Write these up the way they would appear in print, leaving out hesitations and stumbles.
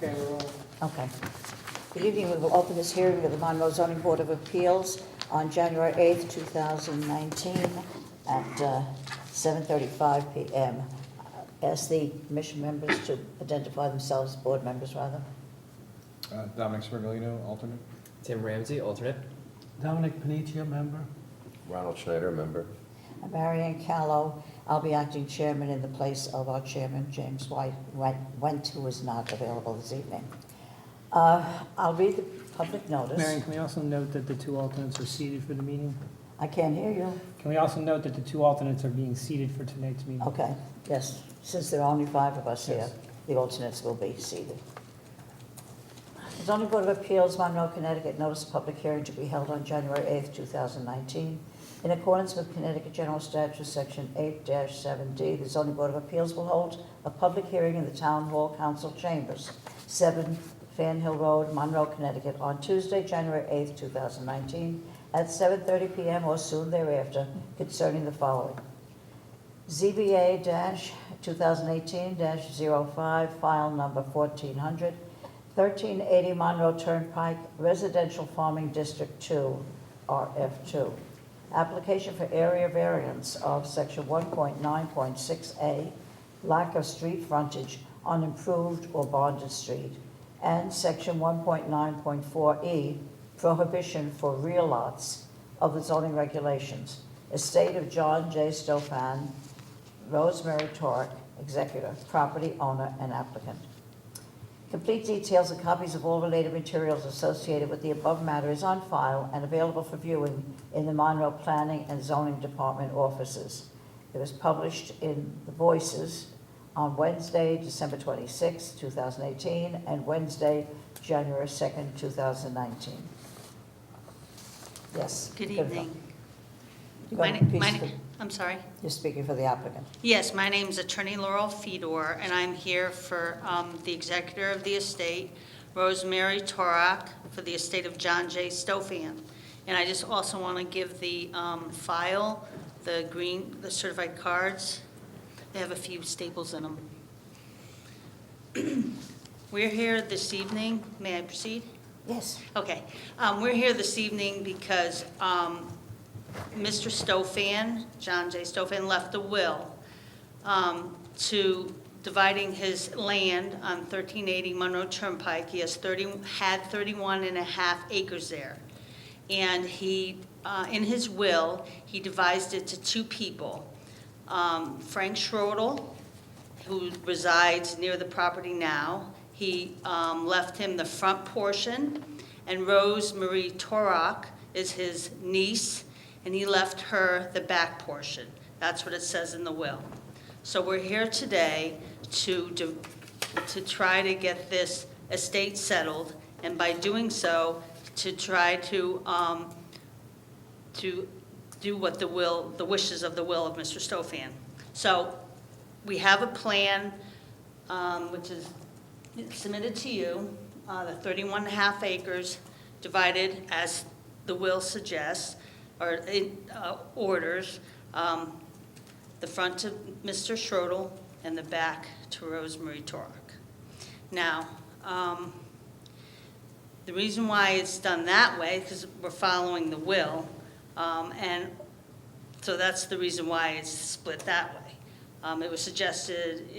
Okay, we're all. Okay. Good evening. We will open this hearing of the Monroe Zoning Board of Appeals on January 8th, 2019 at 7:35 PM. Ask the commission members to identify themselves, board members rather. Dominic Smirgalino, alternate. Tim Ramsey, alternate. Dominic Panitia, member. Ronald Schneider, member. Marianne Callow, I'll be acting chairman in the place of our chairman, James Went, who is not available this evening. I'll read the public notice. Marion, can we also note that the two alternates are seated for the meeting? I can't hear you. Can we also note that the two alternates are being seated for tonight's meeting? Okay, yes, since there are only 5 of us here, Yes. the alternates will be seated. The Zoning Board of Appeals, Monroe, Connecticut, notice of public hearing to be held on January 8th, 2019. In accordance with Connecticut General Statute, Section 8-7D, the Zoning Board of Appeals will hold a public hearing in the Town Hall Council Chambers, 7 Fan Hill Road, Monroe, Connecticut, on Tuesday, January 8th, 2019, at 7:30 PM or soon thereafter, concerning the following. ZBA-2018-05, file number 1400, 1380 Monroe Turnpike, Residential Farming District 2, RF2. Application for area variance of section 1.9.6A, lack of street frontage on improved or bonded street, and section 1.9.4E, prohibition for rear lots of the zoning regulations. Estate of John J. Stofan, Rosemary Torek, executor, property owner, and applicant. Complete details and copies of all related materials associated with the above matter is on file and available for viewing in the Monroe Planning and Zoning Department offices. It was published in The Voices on Wednesday, December 26, 2018, and Wednesday, January 2nd, 2019. Yes. Good go ahead. evening. You My got a na- piece my of- na- I'm sorry? You're speaking for the applicant. Yes, my name's Attorney Laurel Fedor, and I'm here for the executor of the estate, Rosemary Torak, for the estate of John J. Stofan. And I just also want to give the file, the certified cards. They have a few staples in them. We're here this evening. May I proceed? Yes. Okay, we're here this evening because Mr. Stofan, John J. Stofan, left a will to dividing his land on 1380 Monroe Turnpike. He had 31 and a half acres there. And he, in his will, he devised it to 2 people. Frank Schrodel, who resides near the property now, he left him the front portion, and Rose Marie Torak is his niece, and he left her the back portion. That's what it says in the will. So we're here today to try to get this estate settled, and by doing so, to try to do what the wishes of the will of Mr. Stofan. So we have a plan, which is submitted to you, the 31 and a half acres divided as the will suggests, or orders, the front to Mr. Schrodel and the back to Rosemary Torek. Now, the reason why it's done that way, because we're following the will, and so that's the reason why it's split that way. It was suggested,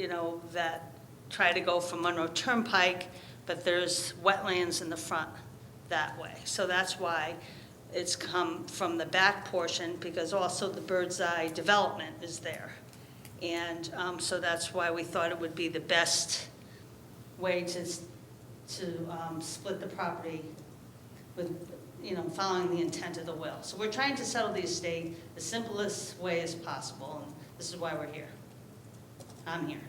that try to go from Monroe Turnpike, but there's wetlands in the front that way. So that's why it's come from the back portion, because also the Bird's Eye development is there. And so that's why we thought it would be the best way to split the property with, following the intent of the will. So we're trying to settle the estate the simplest way as possible, and this is why we're here. I'm here.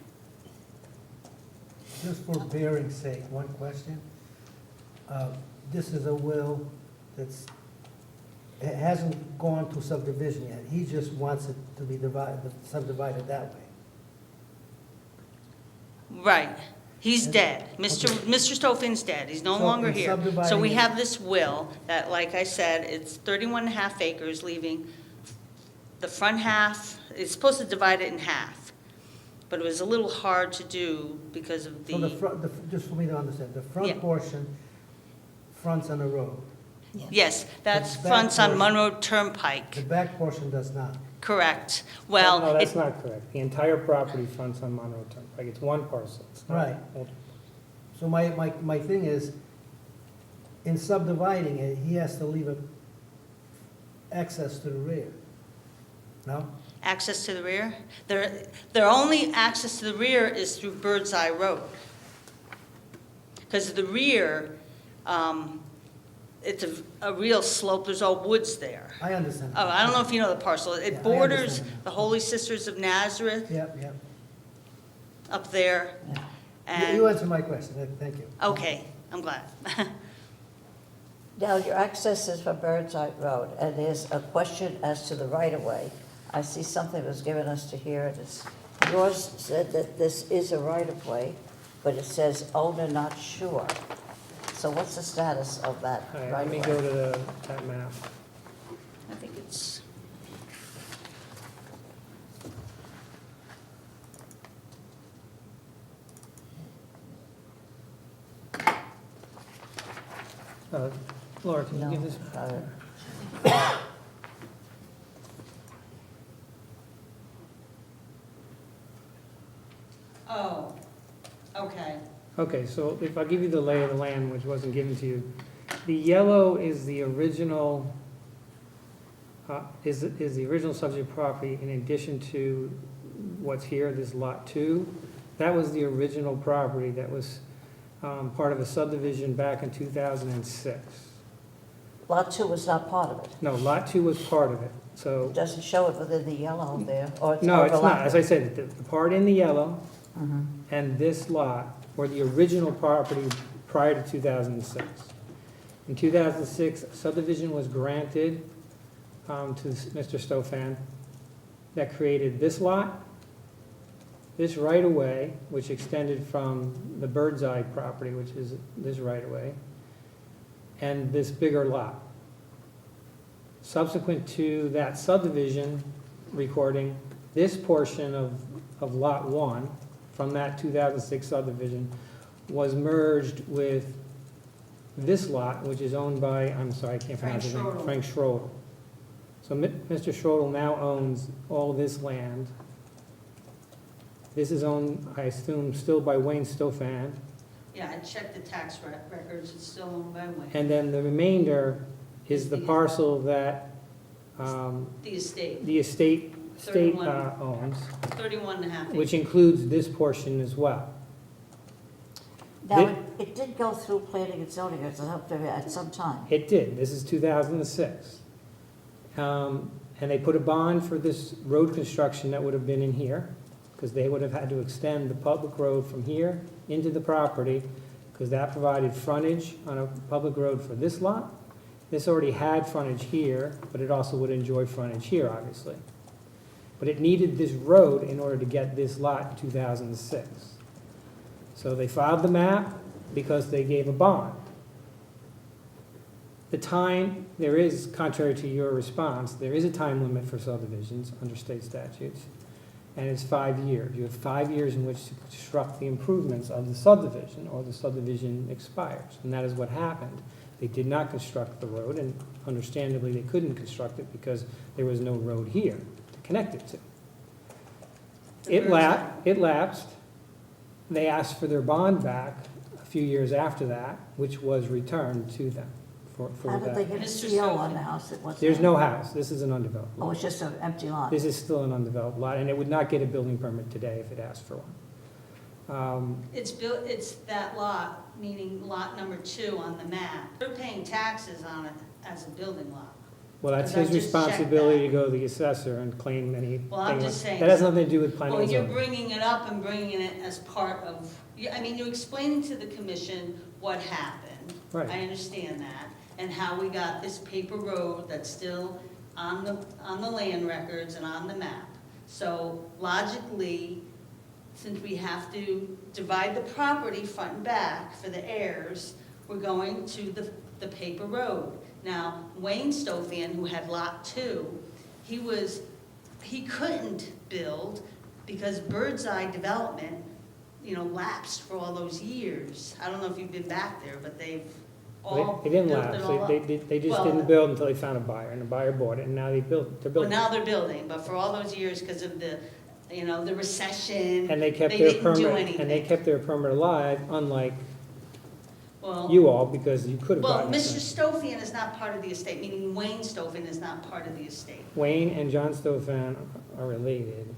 Just for bearing's sake, one question. This is a will it hasn't gone to subdivision yet. He just wants it to be subdivided that way. Right. He's dead. Mr. Stofan's dead. He's no So longer in here. So subdividing we it- have this will that, like I said, it's 31 and a half acres, leaving the front half, it's supposed to divide it in half. but it was a little hard to do because of So the front, just for me to understand, the Yeah. front portion fronts on the road. Yes, that's The back fronts on portion- Monroe The Turnpike, back portion does not. correct. No, Well, that's it- not correct. The entire property fronts on Monroe Turnpike. It's one parcel. It's not Right. multiple. So my thing is, in subdividing it, he has to leave a access to the rear. No? access to the rear, their only access to the rear is through Bird's Eye Road. Because the rear, it's a real slope, there's all woods there. I understand. Oh, I don't know if you know the parcel. Yeah, It I borders understand. the Holy Sisters of Nazareth Yep, yep. up there. You And, answered my question, thank you. okay, I'm glad. Now, your access is from Bird's Eye Road, and there's a question as to the right-of-way. I see something was given us to hear. Yours said that this is a right-of-way, but it says owner not sure. So what's the status of that All right, let me go right-of-way? to that map. I think it's, Laura, can you No, give this? oh, okay. Okay, so if I give you the lay of the land, which wasn't given to you, the yellow is the original, is the original subject property in addition to what's here, this lot 2. That was the original property that was part of a subdivision back in 2006. Lot 2 was not part of it. No, lot 2 was part of it, so, It doesn't show it within the yellow there, or it's no, it's not. As I overlapping. said, the part in the yellow Mhm. and this lot were the original property prior to 2006. In 2006, subdivision was granted to Mr. Stofan that created this lot, this right-of-way, which extended from the Bird's Eye property, which is this right-of-way, and this bigger lot. Subsequent to that subdivision recording, this portion of Lot 1 from that 2006 subdivision was merged with this lot, which is owned by, I'm sorry, I can't pronounce his name. Schroedel. Frank Schroedel. So Mr. Schroedel now owns all this land. This is owned, I assume, still by Wayne Stofan. Yeah, I checked the tax records, it's still owned by Wayne, And then the remainder is the parcel that the estate, the state 31. owns, 31 and a half which acres. includes this portion as well. Now, it did go through planning and zoning at some time. It did, this is 2006. And they put a bond for this road construction that would have been in here, because they would have had to extend the public road from here into the property, because that provided frontage on a public road for this lot. This already had frontage here, but it also would enjoy frontage here, obviously. But it needed this road in order to get this lot in 2006. So they filed the map because they gave a bond. The time, there is, contrary to your response, there is a time limit for subdivisions under state statutes, and it's 5 years. You have 5 years in which to construct the improvements of the subdivision, or the subdivision expires, and that is what happened. They did not construct the road, and understandably, they couldn't construct it because there was no road here to connect it to. It lapsed. They asked for their bond back a few years after that, which was returned to them for How did they that. get a Mr. CO on Stofan. the house? It wasn't- There's no house. This is an undeveloped Oh, lot. it's just an empty lot? This is still an undeveloped lot, and it would not get a building permit today if it asked for one. It's built, it's that lot, meaning lot number 2 on the map. They're paying taxes on it as a building lot. Well, that's Because I his just checked responsibility to that. go to the assessor and claim anything. Well, I'm just saying- That has nothing to do with planning Well, and you're zoning. bringing it up and bringing it as part of, I mean, you're explaining to the commission what happened. Right. I understand that, and how we got this paper road that's still on the land records and on the map. So logically, since we have to divide the property front and back for the heirs, we're going to the paper road. Now, Wayne Stofan, who had lot 2, he couldn't build because Birdseye Development, lapsed for all those years. I don't know if you've been back there, but they've all They didn't built lapse, it all up. they just Well, didn't build until they found a buyer, and the buyer bought it, and now they're Well, building. now they're building, but for all those years, because of the recession, And they kept they their didn't do permit, and they anything. kept their permit alive, unlike Well, you all, because you could have well, gotten Mr. it. Stofan is not part of the estate, meaning Wayne Stofan is not part of the estate. Wayne and John Stofan are related.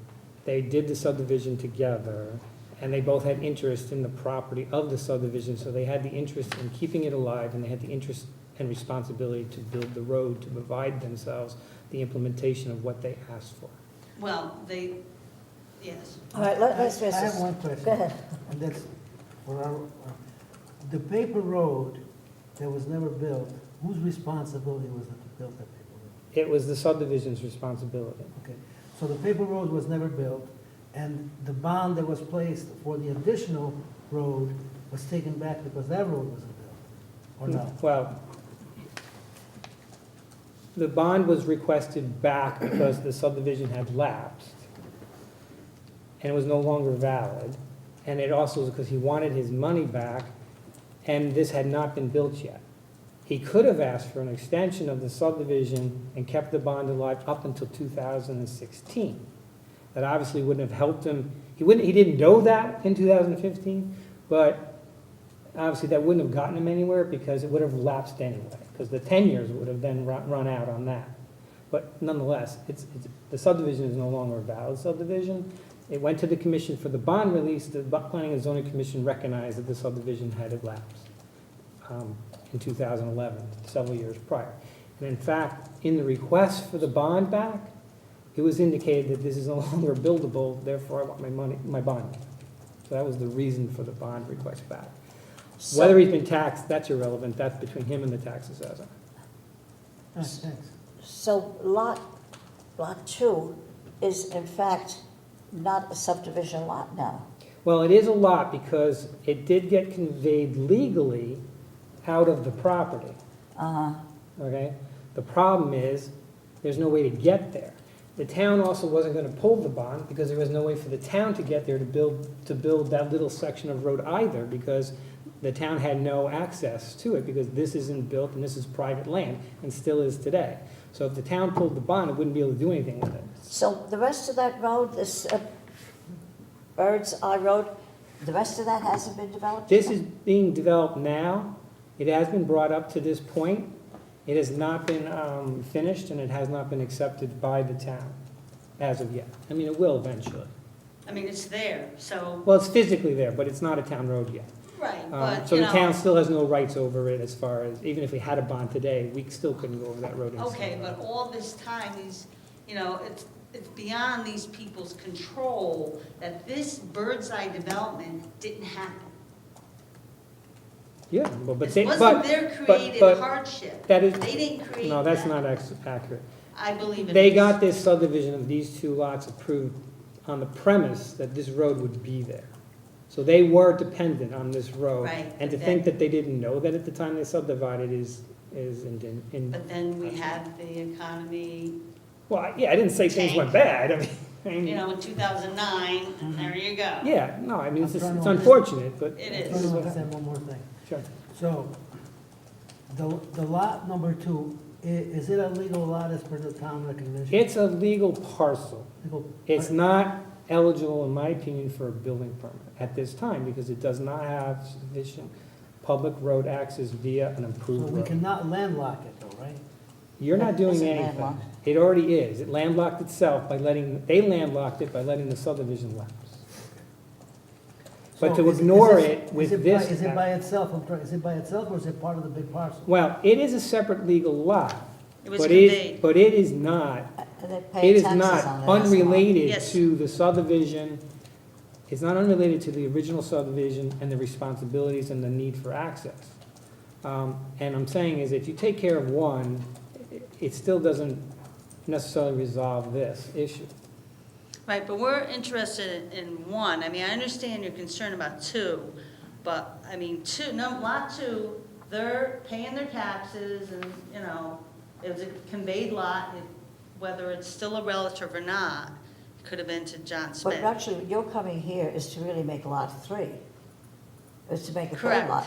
They did the subdivision together, and they both had interest in the property of the subdivision, so they had the interest in keeping it alive, and they had the interest and responsibility to build the road, to provide themselves the implementation of what they asked for. Well, yes. All right, let's I miss have this. one question. Go ahead. And that's, for our, the paper road that was never built, whose responsibility was it to build that paper road? It was the subdivision's responsibility. Okay, so the paper road was never built, and the bond that was placed for the additional road was taken back because that road wasn't built, or no? Well, the bond was requested back because the subdivision had lapsed, and it was no longer valid, and it also was because he wanted his money back, and this had not been built yet. He could have asked for an extension of the subdivision and kept the bond alive up until 2016. That obviously wouldn't have helped him, he didn't know that in 2015, but obviously that wouldn't have gotten him anywhere because it would have lapsed anyway, because the 10 years would have then run out on that. But nonetheless, the subdivision is no longer a valid subdivision. It went to the commission for the bond release. The Planning and Zoning Commission recognized that the subdivision had elapsed in 2011, several years prior. And in fact, in the request for the bond back, it was indicated that this is no longer buildable, therefore I want my bond. So that was the reason for the bond request back. So- Whether he's been taxed, that's irrelevant. That's between him and the tax assessor. Ah, thanks. So lot 2 is in fact not a subdivision lot now. Well, it is a lot because it did get conveyed legally out of the property, Uh-huh. okay? The problem is, there's no way to get there. The town also wasn't gonna pull the bond because there was no way for the town to get there to build that little section of road either, because the town had no access to it, because this isn't built and this is private land, and still is today. So if the town pulled the bond, it wouldn't be able to do anything with it. So the rest of that road, this Bird's Eye Road, the rest of that hasn't been developed? This is being developed now. It has been brought up to this point. It has not been finished, and it has not been accepted by the town as of yet. I mean, it will eventually. I mean, it's there, so, Well, it's physically there, but it's not a town road yet. right, but, So the town still has no rights over it as far as, even if we had a bond today, we still couldn't go over that road. okay, but all this time, it's beyond these people's control that this Bird's Eye development didn't happen. Yeah, but This they, wasn't but, their but created hardship. that is, They didn't create that. no, that's not accurate. I believe it is. They got this subdivision of these two lots approved on the premise that this road would be there. So they were dependent on this road. Right, And to but think then- that they didn't know that at the time they subdivided is But then we had the economy, well, yeah, I didn't say things went bad, I mean, in 2009, there you go. yeah, no, I mean, it's I'm trying it's to- unfortunate, but. It I'm is. trying to understand one more thing. Sure. So, the lot number 2, is it a legal lot as per the town recognition? It's a legal parcel. Legal- It's not eligible, in my opinion, for a building permit at this time because it does not have sufficient public road access via an So improved we road. cannot landlock it though, right? You're not doing Is it anything. landlocked? It already is. It landlocked itself by they landlocked it by letting the subdivision lapse. But So to is ignore this- it with is this. Is it by itself, is it by itself or is it part of the big parcel? Well, it is a separate legal lot. It was but conveyed. But it is not, And they pay it is taxes not on it as well. unrelated Yes. to the subdivision. It's not unrelated to the original subdivision and the responsibilities and the need for access. And I'm saying is if you take care of one, it still doesn't necessarily resolve this issue. Right, but we're interested in one. I mean, I understand your concern about 2, but, I mean, lot 2, they're paying their taxes and, it was a conveyed lot, whether it's still a relative or not, Could have been to John But Smith. actually, your coming here is to really make lot 3. Is to make a third Correct. lot,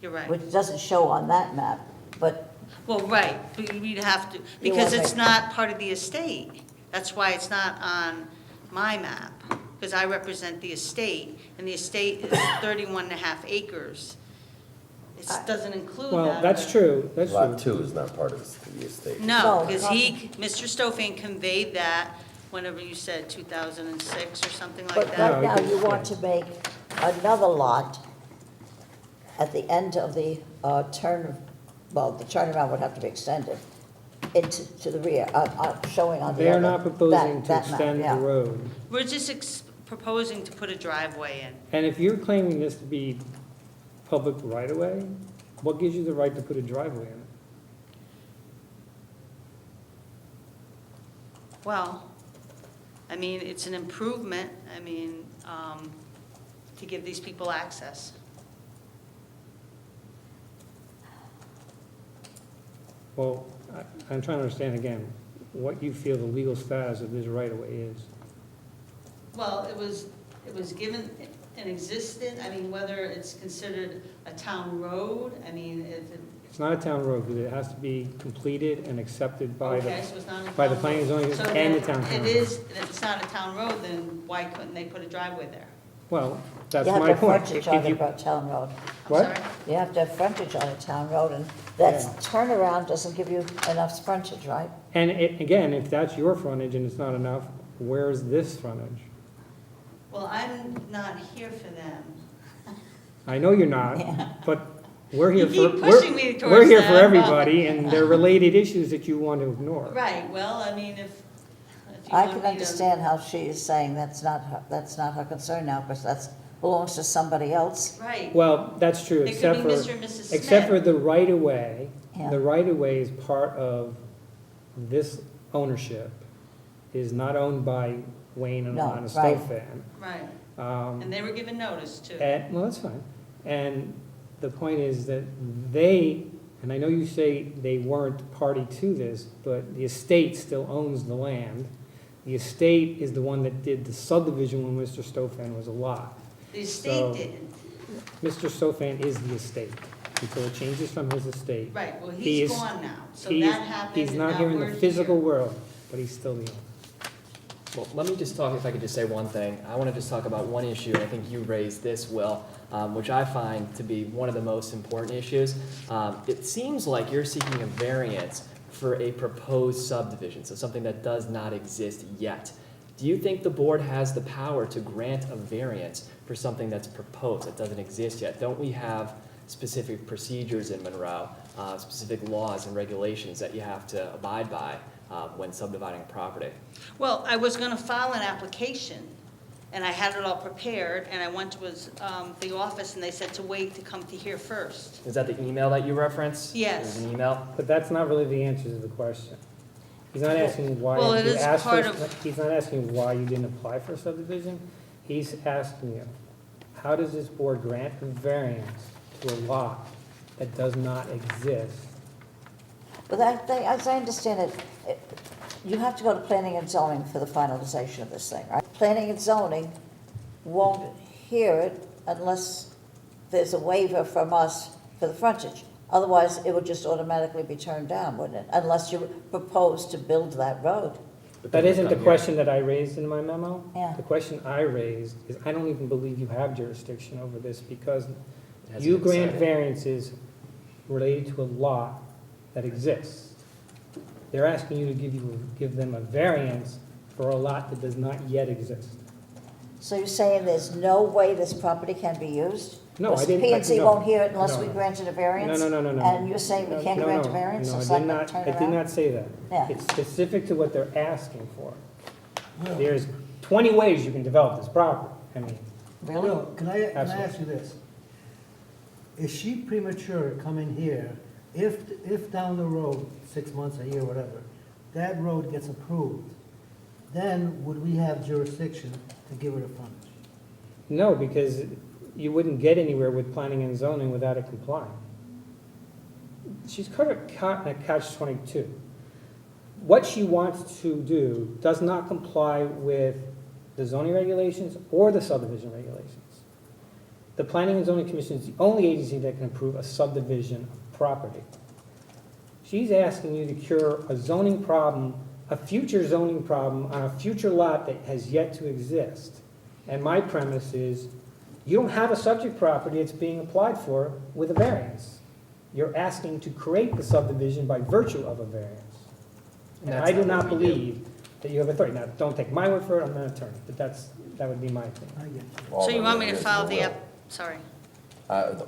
You're right. which doesn't show on that map, but Well, right, but we'd have to, because it's not part of the estate. That's why it's not on my map, because I represent the estate, and the estate is 31 and a half acres. It doesn't include that. Well, that's true, that's true. Lot 2 is not part of the estate. No, No, because Mr. Stofan conveyed that whenever you said 2006 or something like But that. right now, you want to make another lot at the end of the the turnaround would have to be extended to the rear, showing on the other. They are not proposing to that map, extend the yeah. road. We're just proposing to put a driveway in. And if you're claiming this to be public right-of-way, what gives you the right to put a driveway in it? Well, I mean, it's an improvement, I mean, to give these people access. Well, I'm trying to understand again, what you feel the legal status of this right-of-way is. Well, it was given an existent, I mean, whether it's considered a town road, I mean, if it, It's not a town road, because it has to be completed and accepted by okay, the, so it's not a by the town planning and road. zoning So and the then town It council. is, if it's not a town road, then why couldn't they put a driveway there? well, that's You have my to have point. frontage If on you- a town road. I'm What? sorry? You have to have frontage on a town road, and that Yeah. turnaround doesn't give you enough frontage, right? And again, if that's your frontage and it's not enough, where's this frontage? Well, I'm not here for them. I know you're not, Yeah. but we're here You for, keep pushing me we're towards here for that, everybody, and they're related issues that you want to ignore. Right, well, I mean, if you I want can me to- understand how she is saying that's not her concern now, because that belongs to somebody else. Right. Well, that's true, It could except be for, Mr. and Mrs. Smith. except for the right-of-way. Yeah. The right-of-way is part of this ownership, is not owned by Wayne and No, Alana right. Stofan. Right, Um, and they were given notice too. Well, that's fine. And the point is that they, and I know you say they weren't party to this, but the estate still owns the land. The estate is the one that did the subdivision when Mr. Stofan was alive. The So- estate didn't, Mr. Stofan is the estate, until it changes from his estate. right, well, He he's is- gone now, so He is- that happened, He's and not now here in we're the physical here. world, but he's still the owner. Well, let me just talk, if I could just say one thing. I want to just talk about one issue, and I think you raised this, Will, which I find to be one of the most important issues. It seems like you're seeking a variance for a proposed subdivision, so something that does not exist yet. Do you think the board has the power to grant a variance for something that's proposed, that doesn't exist yet? Don't we have specific procedures in Monroe, specific laws and regulations that you have to abide by when subdividing a property? Well, I was gonna file an application, and I had it all prepared, and I went to the office, and they said to wait to come to here first. Is that the email that you referenced? Yes. It was an email? But that's not really the answer to the question. He's not asking why Well, it you is asked part for, of- he's not asking why you didn't apply for a subdivision. He's asking you, how does this board grant a variance to a lot that does not exist? But as I understand it, you have to go to planning and zoning for the finalization of this thing, right? Planning and zoning won't hear it unless there's a waiver from us for the frontage. Otherwise, it would just automatically be turned down, wouldn't it? Unless you propose to build that road. But That then isn't we the come here. question that I raised in my memo. Yeah. The question I raised is, I don't even believe you have jurisdiction over this, because It hasn't you been grant decided. variances related to a lot that exists. They're asking you to give them a variance for a lot that does not yet exist. So you're saying there's no way this property can be used? No, I didn't. P and Z no, won't hear it unless no. we granted a variance? No. And you're saying we can't No, grant no, a variance? No, It's I like did a not, I did turnaround? not say that. Yeah. It's specific to what they're asking for. Will, There's 20 ways you can develop this property. I mean, Really? Will, can I Absolutely. ask you this? Is she premature coming here, if down the road, 6 months, a year, whatever, that road gets approved, then would we have jurisdiction to give her the frontage? no, because you wouldn't get anywhere with planning and zoning without it complying. She's caught at catch-22. what she wants to do does not comply with the zoning regulations or the subdivision regulations. The Planning and Zoning Commission is the only agency that can approve a subdivision of property. She's asking you to cure a zoning problem, a future zoning problem on a future lot that has yet to exist. And my premise is, you don't have a subject property that's being applied for with a variance. You're asking to create the subdivision by virtue of a variance. And That's I do not not what we do. believe that you have authority. Now, don't take my word for it, I'm not an attorney, but that would be my opinion. I get you. All So you there want me to is file a the, will. sorry.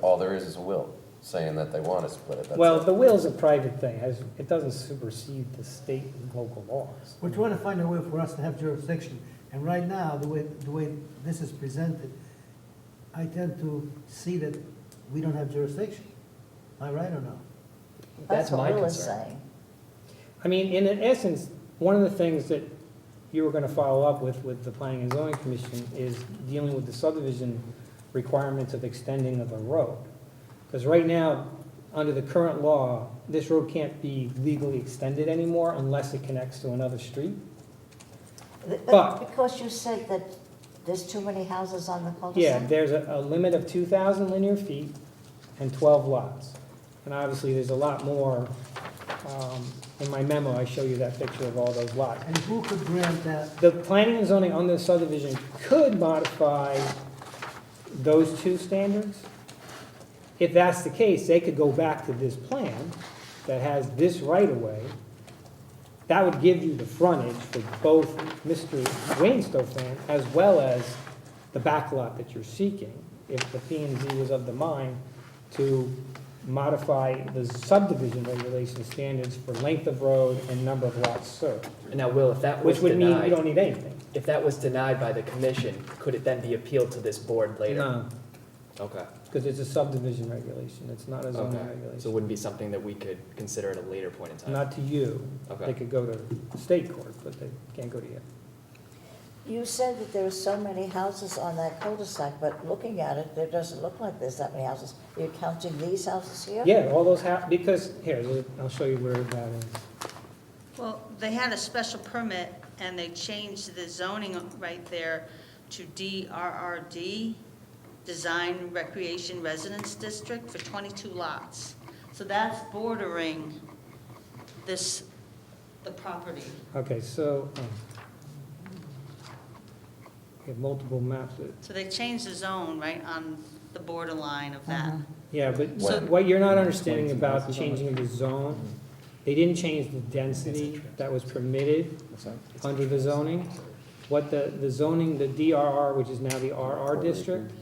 All there is a will, saying that they want to split it, that's Well, it. the will's a private thing, it doesn't supersede the state and local laws. We're trying to find a way for us to have jurisdiction, and right now, the way this is presented, I tend to see that we don't have jurisdiction. Am I right or no? That's my what Will is concern. saying. I mean, in essence, one of the things that you were gonna follow up with the Planning and Zoning Commission is dealing with the subdivision requirements of extending of the road. Because right now, under the current law, this road can't be legally extended anymore unless it connects to another street. But- Because you said that there's too many houses on the Yeah, cul-de-sac? there's a limit of 2,000 linear feet and 12 lots. And obviously, there's a lot more. In my memo, I show you that picture of all those lots. And who could grant that? The planning and zoning on this subdivision could modify those two standards. If that's the case, they could go back to this plan that has this right-of-way. That would give you the frontage for both Mr. Wayne Stofan as well as the back lot that you're seeking, if the P and Z was of the mind to modify the subdivision regulation standards for length of road and number of lots served, And now, Will, if that was which would mean you don't denied, need anything. if that was denied by the commission, could it then be appealed to this board later? No, Okay, because it's a subdivision regulation, it's not a zoning okay. So it regulation. wouldn't be something that we could consider at a later point in time? Not to you. Okay. They could go to state court, but they can't go to you. You said that there were so many houses on that cul-de-sac, but looking at it, there doesn't look like there's that many houses. Are you counting these houses here? Yeah, all those because, here, I'll show you where that is. Well, they had a special permit, and they changed the zoning right there to DRRD, Design Recreation Residence District, for 22 lots. So that's bordering the property. Okay, so, we have multiple maps. So they changed the zone right on the borderline of that. Yeah, but So- what you're not understanding about changing the zone, they didn't change the density that was permitted What's that? under the zoning. What the zoning, the DRR, which is now the RR district,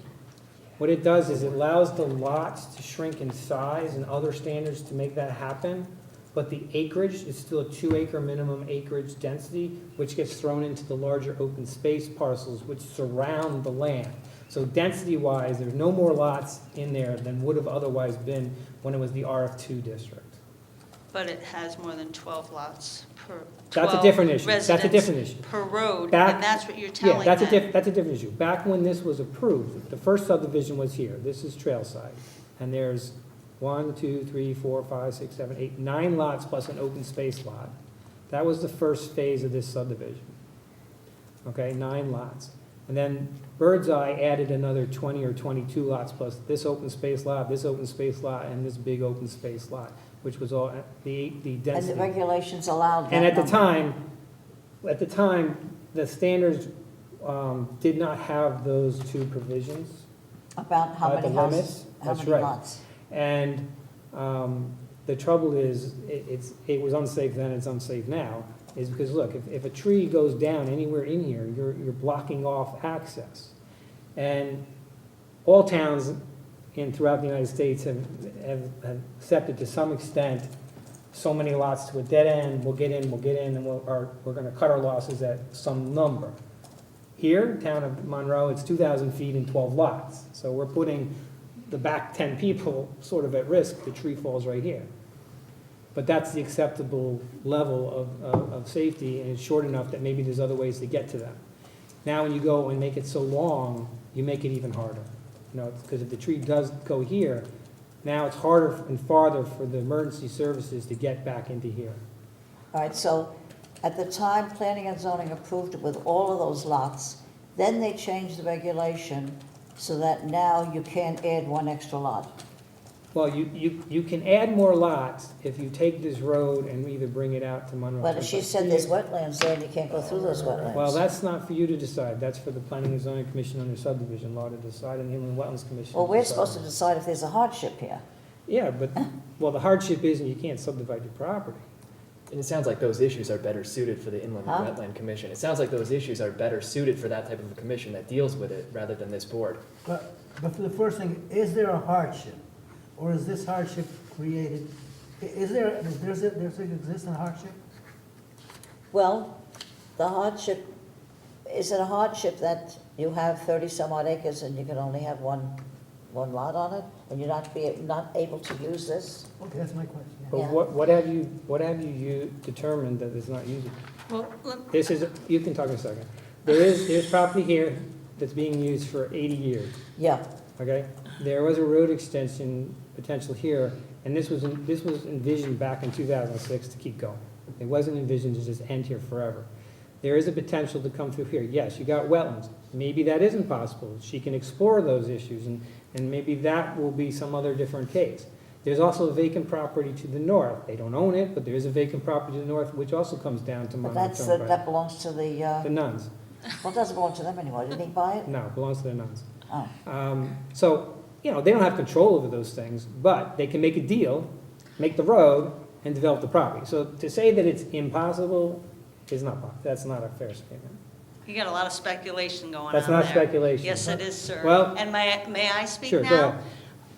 what it does is it allows the lots to shrink in size and other standards to make that happen, but the acreage is still a 2-acre minimum acreage density, which gets thrown into the larger open space parcels which surround the land. So density-wise, there's no more lots in there than would have otherwise been when it was the RF2 district. But it has more than 12 lots per, That's a 12 different issue. That's a residents different issue. per road, Back- and that's what you're Yeah, telling that's them. that's a different issue. Back when this was approved, the first subdivision was here. This is Trailside. And there's 1, 2, 3, 4, 5, 6, 7, 8, 9 lots plus an open space lot. That was the first phase of this subdivision. Okay, 9 lots. And then Birdseye added another 20 or 22 lots plus this open space lot, and this big open space lot, which was all the And the density. regulations allowed that And at the number. time, the standards did not have those two provisions. About how the many limits, houses, how that's many right. lots? And the trouble is, it was unsafe then, it's unsafe now, is because, look, if a tree goes down anywhere in here, you're blocking off access. And all towns throughout the United States have accepted to some extent so many lots to a dead end, we'll get in, and we're gonna cut our losses at some number. Here, town of Monroe, it's 2,000 feet and 12 lots. So we're putting the back 10 people sort of at risk, the tree falls right here. But that's the acceptable level of safety, and it's short enough that maybe there's other ways to get to them. Now, when you go and make it so long, you make it even harder. You know, because if the tree does go here, now it's harder and farther for the emergency services to get back into here. All right, so at the time, planning and zoning approved it with all of those lots, then they changed the regulation so that now you can't add one extra lot. Well, you can add more lots if you take this road and either bring it out to Monroe. But she said there's wetlands there and you can't go through those wetlands. Well, that's not for you to decide. That's for the Planning and Zoning Commission under subdivision law to decide, and the Inland Wetlands Commission. Well, to we're decide. supposed to decide if there's a hardship here. Yeah, but, well, the hardship is you can't subdivide your property. And it sounds like those issues are better suited for the Inland Huh? Wetland Commission. It sounds like those issues are better suited for that type of a commission that deals with it rather than this board. But for the first thing, is there a hardship? Or is this hardship created, there's an existing hardship? Well, the hardship, is it a hardship that you have 30-some odd acres and you can only have one lot on it? And you're not able to use this? Okay, that's my question. yeah. But Yeah. what have you determined that is not usable? Well, let- This is, you can talk in a second. there's property here that's being used for 80 years, Yeah, okay? There was a road extension potential here, and this was envisioned back in 2006 to keep going. It wasn't envisioned to just end here forever. There is a potential to come through here. Yes, you got wetlands. Maybe that isn't possible. She can explore those issues, and maybe that will be some other different case. There's also a vacant property to the north. They don't own it, but there is a vacant property to the north, which also comes down to but Monroe Turnpike. that belongs to the, The nuns. well, it doesn't belong to them anymore. Didn't he buy it? No, it belongs to the nuns. Oh, So, they don't have control over those things, but they can make a deal, make the road, and develop the property. So to say that it's impossible is not, that's not a fair statement. you got a lot of speculation going on That's there. not speculation. Yes, it is, sir. Well- And may I speak Sure, go now?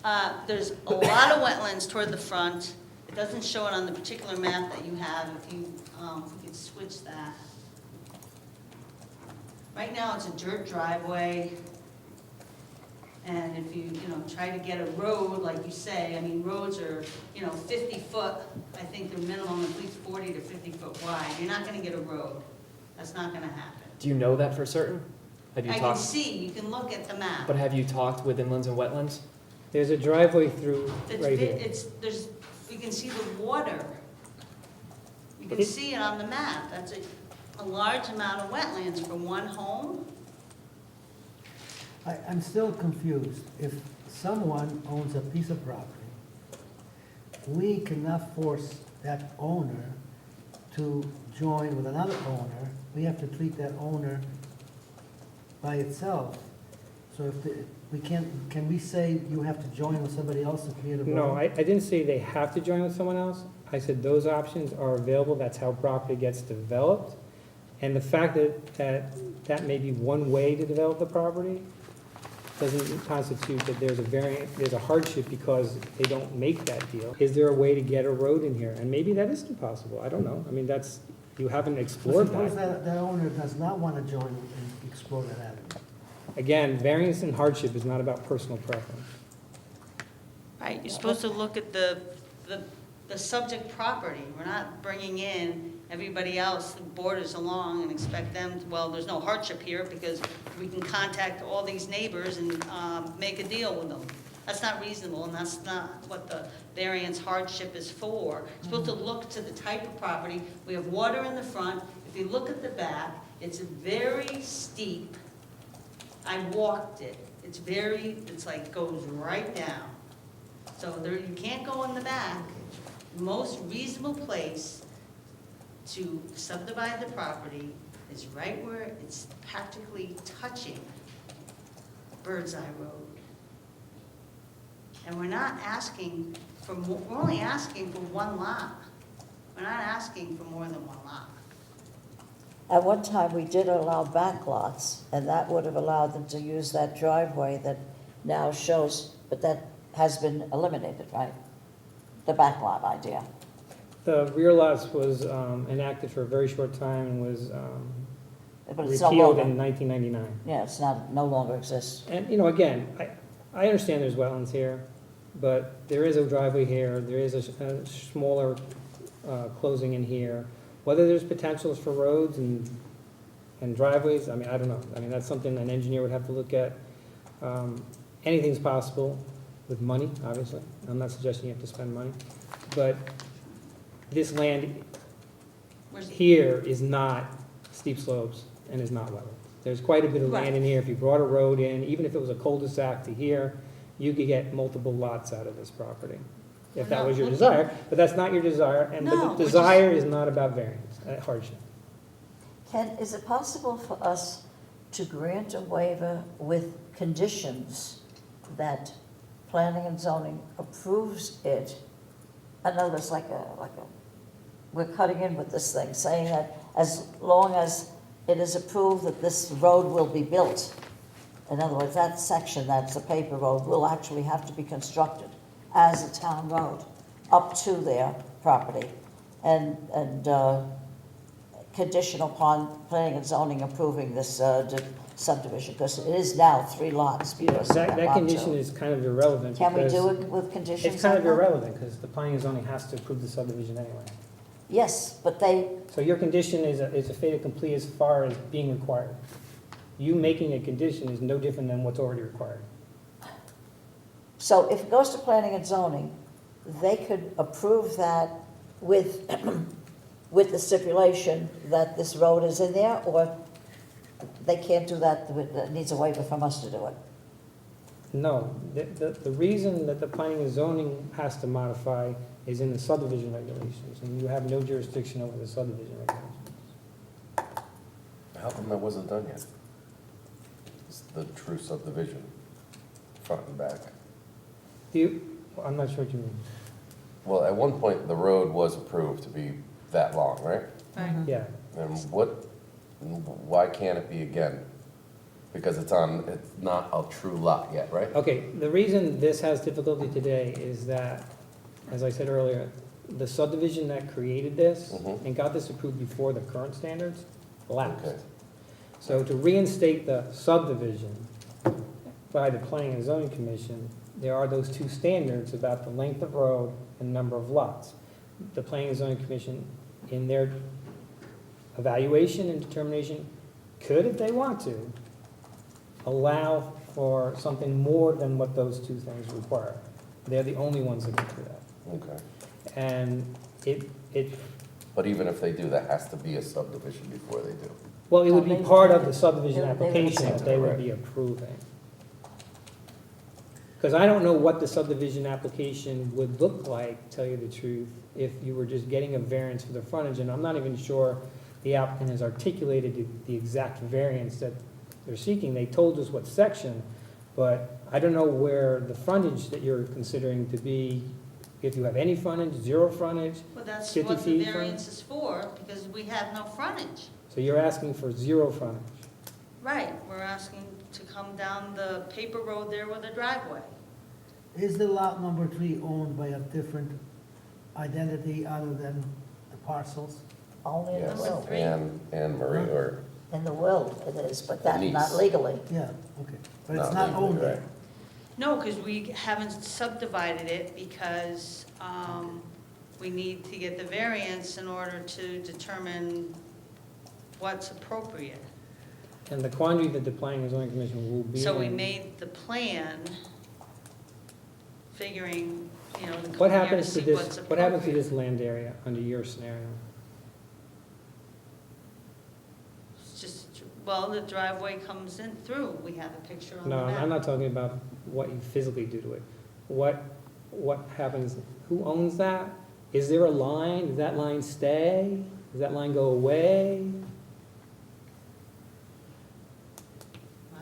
ahead. There's a lot of wetlands toward the front. It doesn't show it on the particular map that you have, if you could switch that. Right now, it's a dirt driveway. And if you try to get a road, like you say, I mean, roads are, 50 foot. I think they're minimum at least 40 to 50 foot wide. You're not gonna get a road. That's not gonna happen. Do you know that for certain? Have you I can talked, see, you can look at the map. but have you talked with Inlands and Wetlands? There's a driveway through It's, right here. you can see the water. You can It- see it on the map. That's a large amount of wetlands for one home. I'm still confused. If someone owns a piece of property, we cannot force that owner to join with another owner. We have to treat that owner by itself. So can we say you have to join with somebody else to create a road? No, I didn't say they have to join with someone else. I said those options are available. That's how property gets developed. And the fact that may be one way to develop the property doesn't constitute that there's a hardship because they don't make that deal. Is there a way to get a road in here? And maybe that isn't possible. I don't know. I mean, you haven't explored Suppose that. that owner does not want to join and explore that avenue. Again, variance and hardship is not about personal preference. Right, you're supposed to look at the subject property. We're not bringing in everybody else that borders along and expect them, there's no hardship here because we can contact all these neighbors and make a deal with them. That's not reasonable, and that's not what the variance hardship is for. You're supposed to look to the type of property. We have water in the front. If you look at the back, it's very steep. I walked it. It's like goes right down. So there, you can't go in the back. Most reasonable place to subdivide the property is right where it's practically touching Birdseye Road. And we're not asking for, we're only asking for one lot. We're not asking for more than one lot. at one time, we did allow back lots, and that would have allowed them to use that driveway that now shows, but that has been eliminated, right? The back lot idea. The rear lots was enacted for a very short time and was But it's no repealed longer, in 1999. yeah, it's not, no longer exists. And, again, I understand there's wetlands here, but there is a driveway here, there is a smaller closing in here. Whether there's potentials for roads and driveways, I mean, I don't know. I mean, that's something an engineer would have to look at. Anything's possible with money, obviously. I'm not suggesting you have to spend money. But this land Where's- here is not steep slopes and is not wetlands. There's quite a bit of land Right. in here. If you brought a road in, even if it was a cul-de-sac to here, you could get multiple lots out of this property, if that No, was your looking- desire. But that's not your desire, and No, the we're just- desire is not about variance, hardship. Is it possible for us to grant a waiver with conditions that planning and zoning approves it? In other words, we're cutting in with this thing, saying that as long as it is approved that this road will be built, in other words, that section, that's a paper road, will actually have to be constructed as a town road up to their property. And conditional upon planning and zoning approving this subdivision, because it is now 3 lots. because of That lot condition two. is kind of irrelevant. Can we because do it with conditions? It's kind on of that? irrelevant, because the planning and zoning has to approve the subdivision anyway. Yes, but they, So your condition is a fait accompli as far as being required. You making a condition is no different than what's already required. so if it goes to planning and zoning, they could approve that with, with the stipulation that this road is in there, or they can't do that, it needs a waiver from us to do it? No, the reason that the planning and zoning has to modify is in the subdivision regulations, and you have no jurisdiction over the subdivision regulations. How come that wasn't done yet? It's the true subdivision, front and back. I'm not sure what you mean. Well, at one point, the road was approved to be that long, right? Right. Yeah, And why can't it be again? Because it's not a true lot yet, right? okay, the reason this has difficulty today is that, as I said earlier, the subdivision that created this Mhm. and got this approved before the current standards lapsed. Okay. So to reinstate the subdivision by the Planning and Zoning Commission, there are those 2 standards about the length of road and number of lots. The Planning and Zoning Commission, in their evaluation and determination, could, if they want to, allow for something more than what those 2 things require. They're the only ones that can do that. Okay. And it, But even if they do, that has to be a subdivision before they do. well, it would be part of the They subdivision would application that they would Right. be approving. Because I don't know what the subdivision application would look like, tell you the truth, if you were just getting a variance for the frontage, and I'm not even sure the applicant has articulated the exact variance that they're seeking. They told us what section, but I don't know where the frontage that you're considering to be, if you have any frontage, 0 frontage, Well, that's 50 what the feet from- variance is for, because we have no frontage. so you're asking for 0 frontage. Right, we're asking to come down the paper road there with a driveway. Is the lot number 3 owned by a different identity other than the parcels? Only in the Yes, will. Three. and Marie, or, In the will it is, but that, Niece. not legally. Yeah, okay, but it's Not not legally, owned right. there. No, because we haven't subdivided it because we need to get the variance in order to determine what's appropriate. And the quandary that the Planning and Zoning Commission will be in. So we made the plan, figuring, to What come here to happens to see this, what's what happens to appropriate. this land area under your scenario? It's just, well, the driveway comes in through, we have a picture on the No, map. I'm not talking about what you physically do to it. What happens, who owns that? Is there a line? Does that line stay? Does that line go away?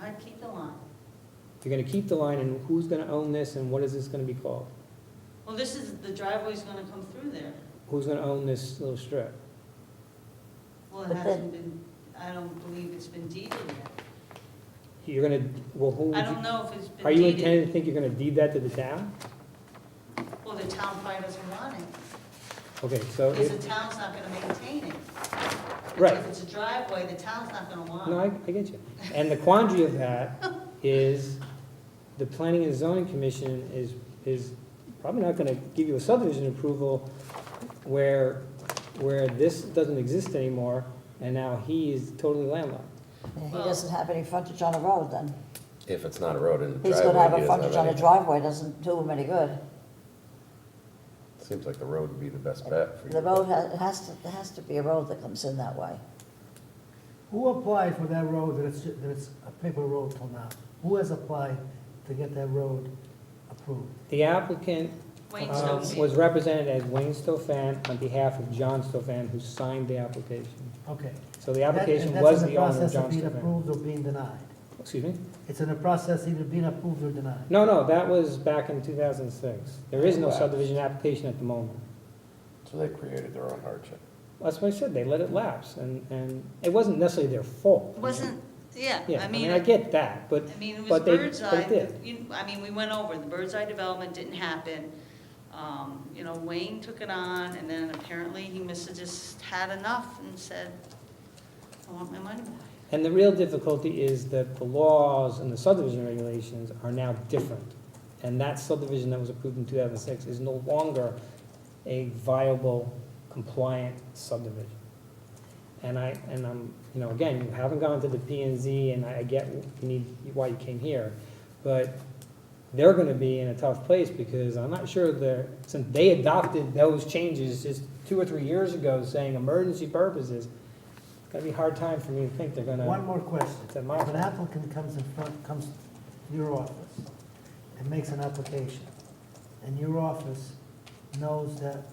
I'd keep the line. You're gonna keep the line, and who's gonna own this, and what is this gonna be called? Well, the driveway's gonna come through there. Who's gonna own this little strip? Well, it But hasn't been, I don't believe it's been deeded yet. You're gonna, well, who, I don't know if it's been are you deeded. intending to think you're gonna deed that to the town? Well, the town probably doesn't want it, Okay, so because if, the town's not gonna maintain it. right. If it's a driveway, the town's not gonna want No, it. I get you. And the quandary of that is the Planning and Zoning Commission is probably not gonna give you a subdivision approval where this doesn't exist anymore, and now he is totally landlocked. He Well- doesn't have any frontage on the road then. if it's not a road in the He's driveway, gonna have he a doesn't frontage have on a any. driveway, doesn't do him any good. Seems like the road would be the best bet for you. The road there has to be a road that comes in that way. Who applied for that road that it's a paper road till now? Who has applied to get that road approved? The applicant Wayne was Stofan. represented as Wayne Stofan on behalf of John Stofan, who signed the application. Okay. So the application That- was and the owner of That's in John the process of being Stofan. approved or being denied. Excuse me? It's in the process either being approved or denied. No, that was back in 2006. There is no Wow. subdivision application at the moment. So they created their own hardship. That's what I said, they let it lapse, and it wasn't necessarily their fault. Wasn't, yeah, Yeah, I I mean. mean, I get that, but I mean, it was but they- bird's but eye, it did. I mean, we went over, the bird's eye development didn't happen. You know, Wayne took it on, and then apparently he must have just had enough and said, I want my money back. And the real difficulty is that the laws and the subdivision regulations are now different. And that subdivision that was approved in 2006 is no longer a viable, compliant subdivision. And I'm, you know, again, you haven't gone to the P and Z, and I get you need, why you came here, but they're gonna be in a tough place, because I'm not sure they're, since they adopted those changes just 2 or 3 years ago, saying emergency purposes, it's gonna be a hard time for me to think they're gonna. One more question. It's a If milestone. an applicant comes to your office and makes an application, and your office knows that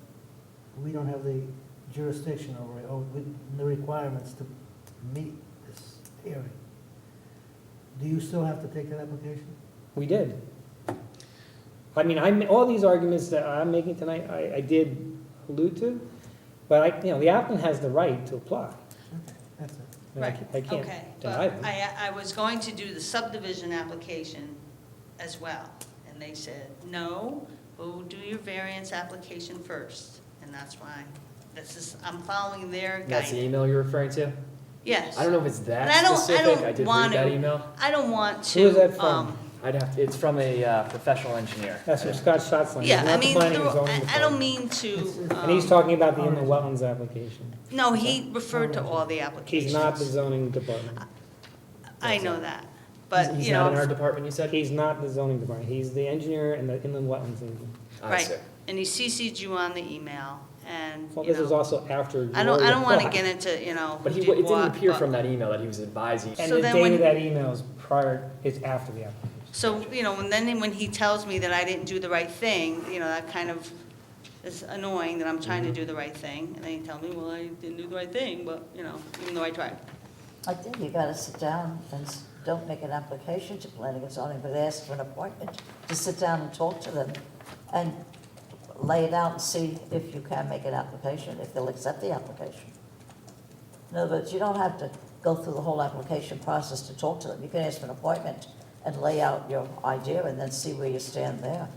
we don't have the jurisdiction over it, or with the requirements to meet this hearing, do you still have to take that application? We did. I mean, all these arguments that I'm making tonight, I did allude to, but you know, the applicant has the right to apply. Okay, that's it. I mean, I Right, I can't okay, deny but them. I was going to do the subdivision application as well, and they said, no, we'll do your variance application first, and that's why, I'm following their That's the guidance. email you're referring to? Yes. I don't know if it's And I that don't- I specific, don't I did want read that to- email. I don't want to. Who is that from? It's from a professional engineer. That's from Scott Schatzline, Yeah, I not the mean, planning and zoning I don't department. mean to. And he's talking about the inland wetlands application. No, he referred to all the applications. He's not the zoning department. I know that, but, He's you not in our know, department, you said? He's not the zoning department, he's the engineer and the inland wetlands agent. I see. right, and he CC'd you on the email, and, Well, you this is know, also after your I don't want to reply. get into, you know, But who it did didn't what, appear but- from that email that he was advising. And So the then date when- of that email is prior, it's after the application. So, you know, and then when he tells me that I didn't do the right thing, you know, that kind of is annoying, that I'm trying to do the right thing, and then he tells me, well, I didn't do the right thing, but, you know, even though I tried. I think you gotta sit down and don't make an application to planning and zoning, but ask for an appointment to sit down and talk to them and lay it out and see if you can make an application, if they'll accept the application. In other words, you don't have to go through the whole application process to talk to them. You can ask for an appointment and lay out your idea and then see where you stand there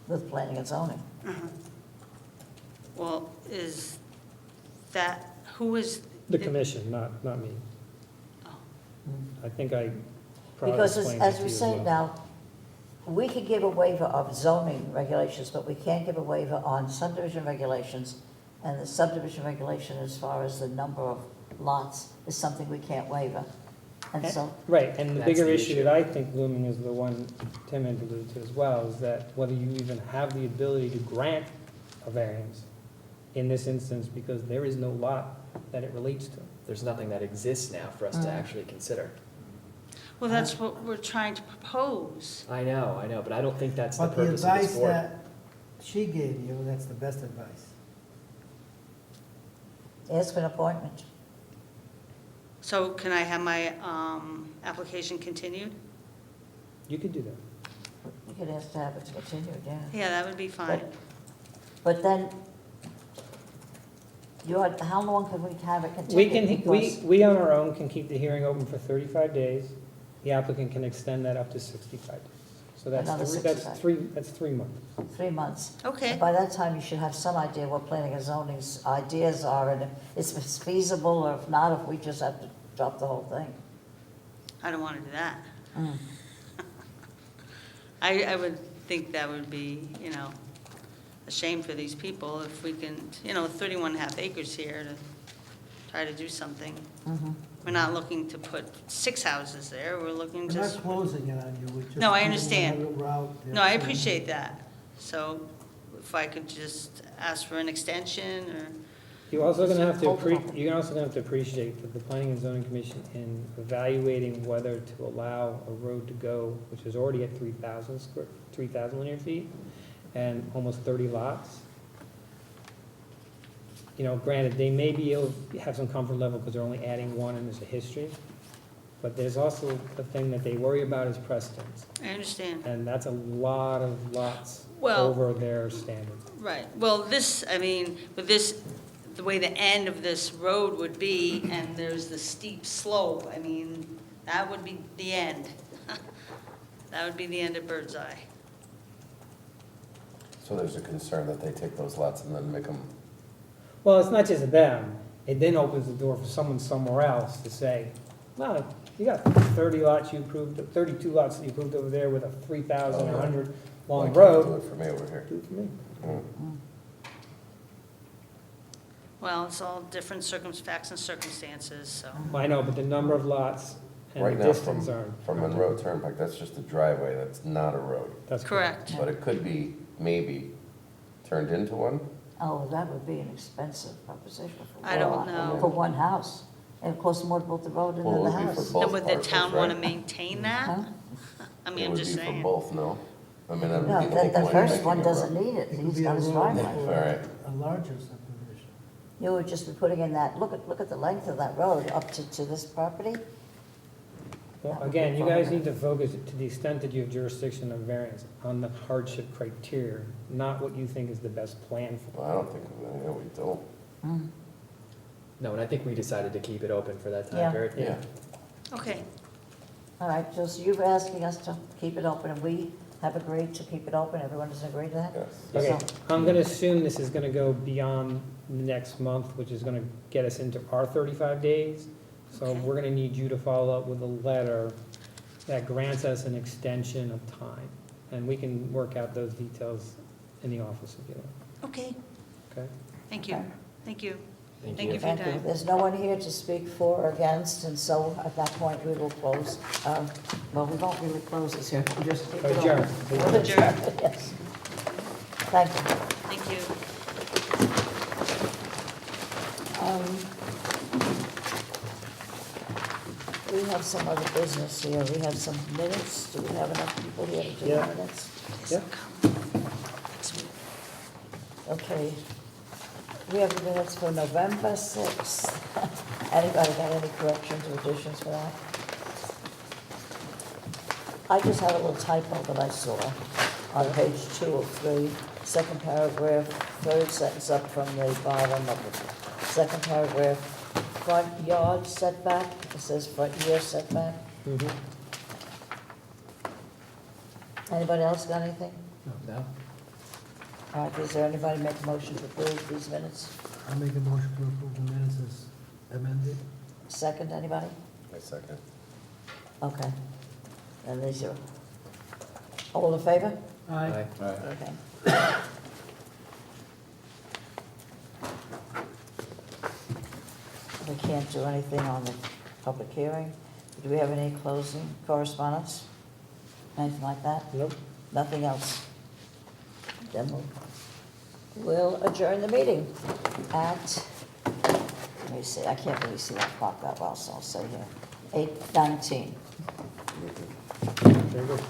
with planning and zoning. Well, is that, who is? The commission, not me. Oh. I think I probably Because explained as it to we you as say well. now, we can give a waiver of zoning regulations, but we can't give a waiver on subdivision regulations. And the subdivision regulation, as far as the number of lots, is something we can't waiver. And so, Right, and the That's bigger the issue issue. that I think looming is the one Tim had alluded to as well, is that whether you even have the ability to grant a variance in this instance, because there is no lot that it relates to. There's nothing that exists now for us to actually consider. Well, that's what we're trying to propose. I know, but I don't think that's the But the purpose of this advice board. that she gave you, that's the best advice. ask for an appointment. So can I have my application continued? You could do that. You could ask to have it continued, yeah. Yeah, that would be fine. But then, how long can we have it continued? We can, Because- we on our own can keep the hearing open for 35 days. The applicant can extend that up to 65 days. So Another that's 65. that's 3 months. 3 months. Okay. And by that time, you should have some idea what planning and zoning's ideas are, and if it's feasible, or if not, if we just have to drop the whole thing. I don't want to do that. Mm. I would think that would be, you know, a shame for these people if we can, you know, 31 and a half acres here to try to do something. Mhm. We're not looking to put 6 houses there, we're looking We're to, not closing it on you, we're just. No, I giving you understand. a route there. no, I appreciate that. So if I could just ask for an extension, or, You're also gonna have to, Hold it open. you're also gonna have to appreciate that the Planning and Zoning Commission, in evaluating whether to allow a road to go, which is already at 3,000 linear feet, and almost 30 lots. You know, granted, they may be able to have some comfort level because they're only adding one and there's a history. But there's also the thing that they worry about is precedence. I understand. And that's a lot of lots Well- over their standard. Right, well, this, I mean, with this, the way the end of this road would be, and there's the steep slope, I mean, that would be the end. That would be the end of Birdseye. So there's a concern that they take those lots and then make them, Well, it's not just them. It then opens the door for someone somewhere else to say, no, you got 30 lots you approved, 32 lots that you approved over there with a 3,100 why long can't you do road. it for me over here? Do it for me. Mm. Well, it's all different facts and circumstances, so. Well, I know, but the number of lots and Right the now, distance are. from Monroe Turnpike, that's just a driveway, that's not a road. That's Correct. But it could be, maybe, turned into one. Oh, that would be an expensive proposition for I don't one- know. For one house. And it costs more to build the road and Well, then it the would be for house. both And would the parcels, town want to right? maintain that? Huh? I mean, I'm just It would be saying. for both, no? I mean, that would No, be the whole the point of first making one it a doesn't road. need it, It could he's be a got his road driveway. for All right. a larger subdivision. You would just be putting in that, look at the length of that road up to this property. Well, again, you guys need to focus, to the extent that you have jurisdiction of variance, on the hardship criteria, not what you think is the best plan for. Well, I don't think, yeah, we don't. Mm. No, and I think we decided to keep it open for that Yeah. time period. Yeah. Okay, All right, so you're asking us to keep it open, and we have agreed to keep it open, everyone has agreed to that? Yes. Okay, I'm gonna assume this is gonna go beyond next month, which is gonna get us into our 35 days. So Okay. we're gonna need you to follow up with a letter that grants us an extension of time. And we can work out those details in the office if you want, okay, okay? thank you, Okay. thank you. Thank Thank you. you for your Thank you. time. There's no one here to speak for or against, and so at that point, we will close. Well, we won't really close this here, we'll just keep it Adjourn. open. We'll Adjourn. Yes. Thank you. Thank you. We have some other business here, we have some minutes, do we have enough people here to do the Yeah. minutes? Yeah. Okay. We have the minutes for November 6th. Anybody got any corrections or additions for that? I just had a little typo that I saw on page 2 of 3, second paragraph, third sentence up from the bottom of the second paragraph, front yard setback, it says front rear setback. Mhm. Anybody else got anything? No? All right, is there anybody make a motion to approve these minutes? I'll make a motion to approve the minutes as amended. Second, anybody? My second. Okay. And these are, all in favor? Aye. Okay. We can't do anything on the public hearing. Do we have any closing correspondence? Anything like that? Nope. Nothing else? Then we'll adjourn the meeting at, let me see, I can't really see that clock that well, so I'll say here, 8:19. Very good.